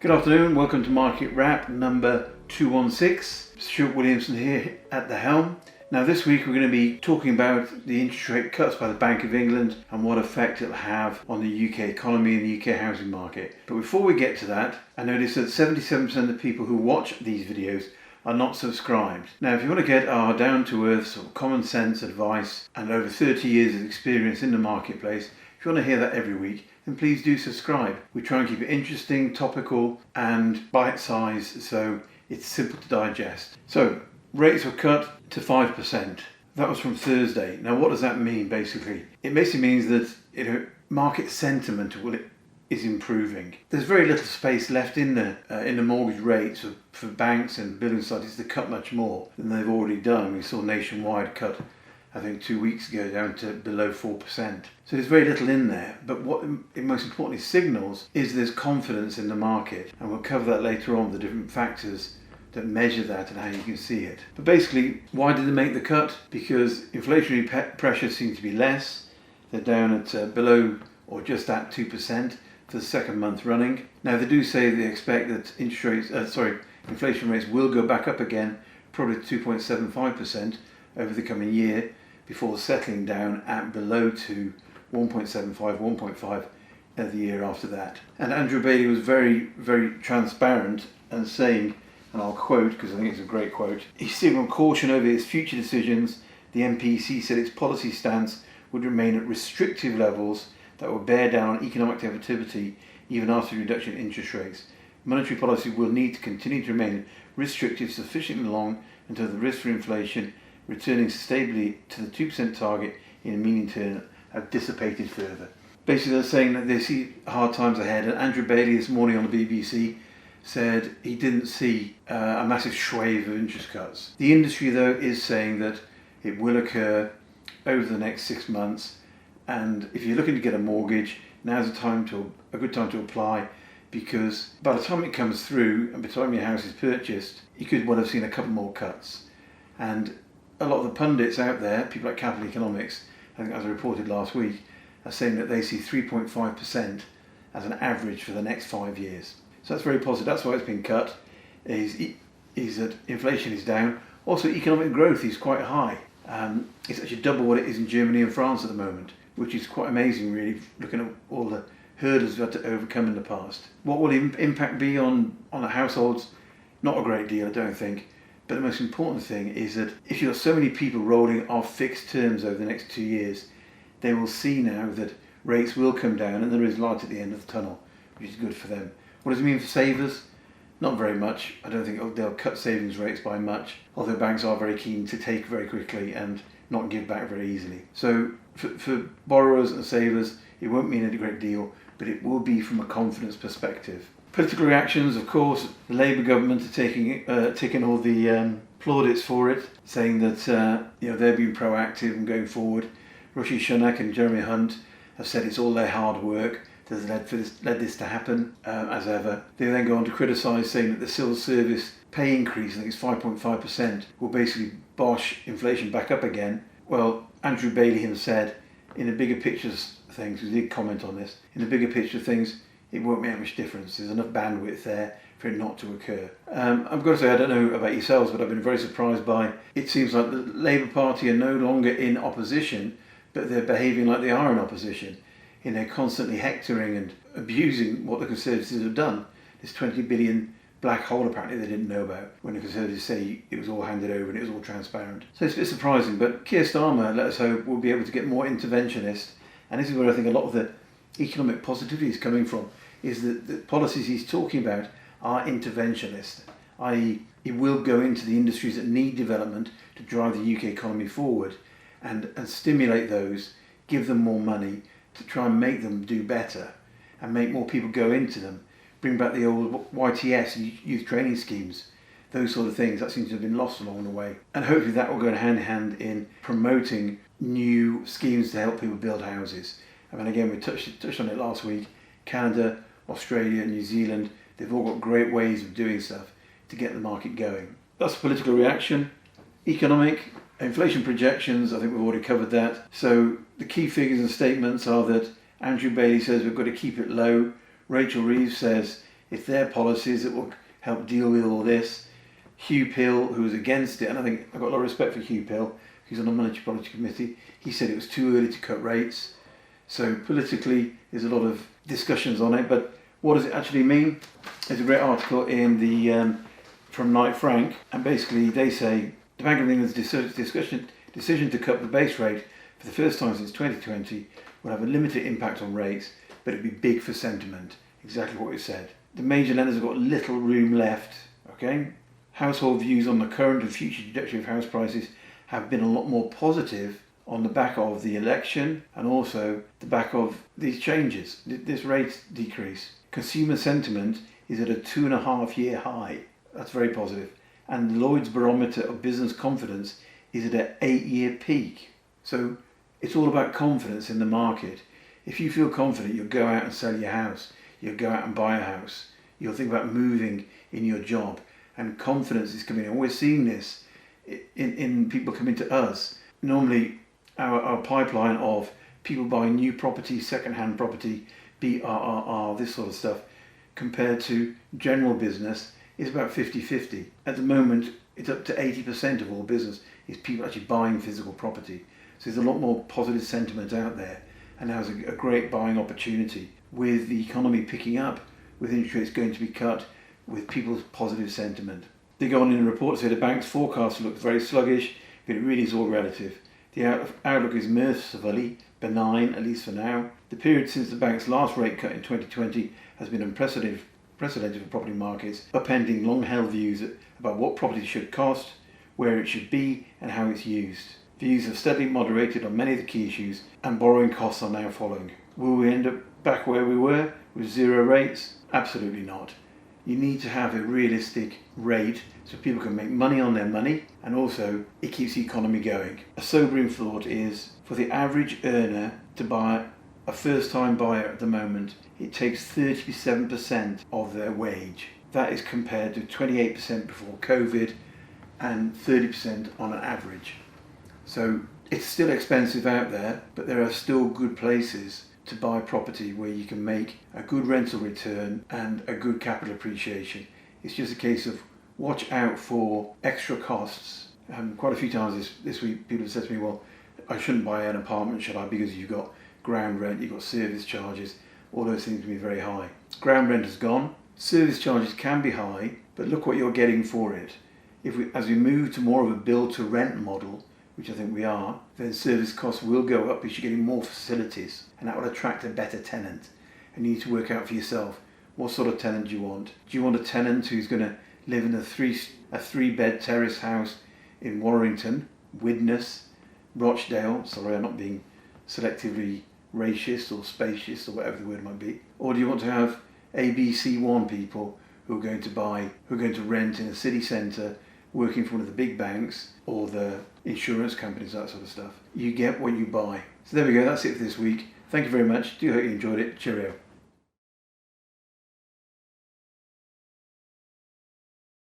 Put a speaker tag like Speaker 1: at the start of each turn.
Speaker 1: Good afternoon, welcome to Market Wrap number 216. Stuart Williamson here at the helm. Now this week we're going to be talking about the interest rate cuts by the Bank of England and what effect it'll have on the UK economy and the UK housing market. But before we get to that, I noticed that 77% of the people who watch these videos are not subscribed. Now if you want to get our down-to-earth sort of common sense advice and over 30 years of experience in the marketplace, if you want to hear that every week, then please do subscribe. We try and keep it interesting, topical and bite-sized so it's simple to digest. So rates were cut to 5%. That was from Thursday. Now what does that mean basically? It basically means that market sentiment is improving. There's very little space left in the mortgage rates for banks and building societies to cut much more than they've already done. We saw Nationwide cut, I think 2 weeks ago, down to below 4%. So there's very little in there, but what it most importantly signals is there's confidence in the market, and we'll cover that later on, the different factors that measure that and how you can see it. But basically, why did they make the cut? Because inflationary pressures seem to be less. They're down at below or just at 2% for the second month running. Now they do say they expect that inflation rates will go back up again, probably to 2.75% over the coming year, before settling down at below to 1.75, 1.5 the year after that. And Andrew Bailey was very, very transparent and saying, and I'll quote because I think it's a great quote, he signalled caution over his future decisions. The MPC said its policy stance would remain at restrictive levels that would bear down on economic activity even after the reduction in interest rates. Monetary policy will need to continue to remain restrictive sufficiently long until the risk for inflation returning stably to the 2% target in a medium term have dissipated further. Basically they're saying that they see hard times ahead, and Andrew Bailey this morning on the BBC said he didn't see a massive swathe of interest cuts. The industry though is saying that it will occur over the next 6 months, and if you're looking to get a mortgage, now's a good time to apply, because by the time it comes through and by the time your house is purchased, you could well have seen a couple more cuts. And a lot of the pundits out there, people like Capital Economics, I think as I reported last week, are saying that they see 3.5% as an average for the next 5 years. So that's very positive. That's why it's been cut, is that inflation is down. Also economic growth is quite high. It's actually double what it is in Germany and France at the moment, which is quite amazing really, looking at all the hurdles we've had to overcome in the past. What will the impact be on the households? Not a great deal, I don't think. But the most important thing is that if you've got so many people rolling off fixed terms over the next 2 years, they will see now that rates will come down and there is light at the end of the tunnel, which is good for them. What does it mean for savers? Not very much. I don't think they'll cut savings rates by much, although banks are very keen to take very quickly and not give back very easily. So for borrowers and savers, it won't mean a great deal, but it will be from a confidence perspective. Political reactions, of course, the Labour government are taking all the plaudits for it, saying that they're being proactive and going forward. Rishi Sunak and Jeremy Hunt have said it's all their hard work that has led this to happen, as ever. They then go on to criticise, saying that the civil service pay increase, I think it's 5.5%, will basically bosh inflation back up again. Well, Andrew Bailey himself said, in the bigger picture of things, he did comment on this, in the bigger picture of things, it won't make much difference. There's enough bandwidth there for it not to occur. I've got to say, I don't know about yourselves, but I've been very surprised by, it seems like the Labour Party are no longer in opposition, but they're behaving like they are in opposition. Constantly hectoring and abusing what the Conservatives have done. This 20 billion black hole apparently they didn't know about, when the Conservatives say it was all handed over and it was all transparent. So it's a bit surprising, but Keir Starmer, let us hope, will be able to get more interventionist, and this is where I think a lot of the economic positivity is coming from, is that the policies he's talking about are interventionist, i.e. he will go into the industries that need development to drive the UK economy forward and stimulate those, give them more money to try and make them do better and make more people go into them, bring back the old YTS, youth training schemes, those sort of things that seem to have been lost along the way. And hopefully that will go hand in hand in promoting new schemes to help people build houses. I mean, again, we touched on it last week. Canada, Australia, New Zealand, they've all got great ways of doing stuff to get the market going. That's political reaction. Economic, inflation projections, I think we've already covered that. So the key figures and statements are that Andrew Bailey says we've got to keep it low. Rachel Reeves says it's their policies that will help deal with all this. Hugh Pill, who was against it, and I think I've got a lot of respect for Hugh Pill, who's on the Monetary Policy Committee, he said it was too early to cut rates. So politically, there's a lot of discussions on it, but what does it actually mean? There's a great article in the from Knight Frank, and basically they say the Bank of England's decision to cut the base rate for the first time since 2020 will have a limited impact on rates, but it'll be big for sentiment. Exactly what we said. The major lenders have got little room left. Okay, household views on the current and future trajectory of house prices have been a lot more positive on the back of the election and also the back of these changes, this rate decrease. Consumer sentiment is at a 2.5-year high. That's very positive. And Lloyd's barometer of business confidence is at an 8-year peak. So it's all about confidence in the market. If you feel confident, you'll go out and sell your house. You'll go out and buy a house. You'll think about moving in your job. And confidence is coming in. We're seeing this in people coming to us. Normally, our pipeline of people buying new property, second-hand property, BRRR, this sort of stuff, compared to general business is about 50-50. At the moment, it's up to 80% of all business is people actually buying physical property. So there's a lot more positive sentiment out there, and now's a great buying opportunity with the economy picking up, with interest rates going to be cut, with people's positive sentiment. They go on in the report to say the bank's forecast looks very sluggish, but it really is all relative. The outlook is mercifully benign, at least for now. The period since the bank's last rate cut in 2020 has been unprecedented for property markets, upending long-held views about what property should cost, where it should be, and how it's used. Views have steadily moderated on many of the key issues, and borrowing costs are now following. Will we end up back where we were, with zero rates? Absolutely not. You need to have a realistic rate so people can make money on their money, and also it keeps the economy going. A sobering thought is for the average earner to buy a first-time buyer at the moment, it takes 37% of their wage. That is compared to 28% before COVID and 30% on an average. So it's still expensive out there, but there are still good places to buy property where you can make a good rental return and a good capital appreciation. It's just a case of watch out for extra costs. Quite a few times this week people have said to me, well, I shouldn't buy an apartment, should I? Because you've got ground rent, you've got service charges, all those things can be very high. Ground rent has gone, service charges can be high, but look what you're getting for it. As we move to more of a build to rent model, which I think we are, then service costs will go up because you're getting more facilities, and that will attract a better tenant. And you need to work out for yourself, what sort of tenant do you want? Do you want a tenant who's going to live in a three-bed terrace house in Warrington, Widnes, Rochdale? Sorry, I'm not being selectively racist or spacious or whatever the word might be. Or do you want to have ABC1 people who are going to rent in a city centre, working for one of the big banks or the insurance companies, that sort of stuff? You get what you buy. So there we go, that's it for this week. Thank you very much. Do hope you enjoyed it. Cheerio.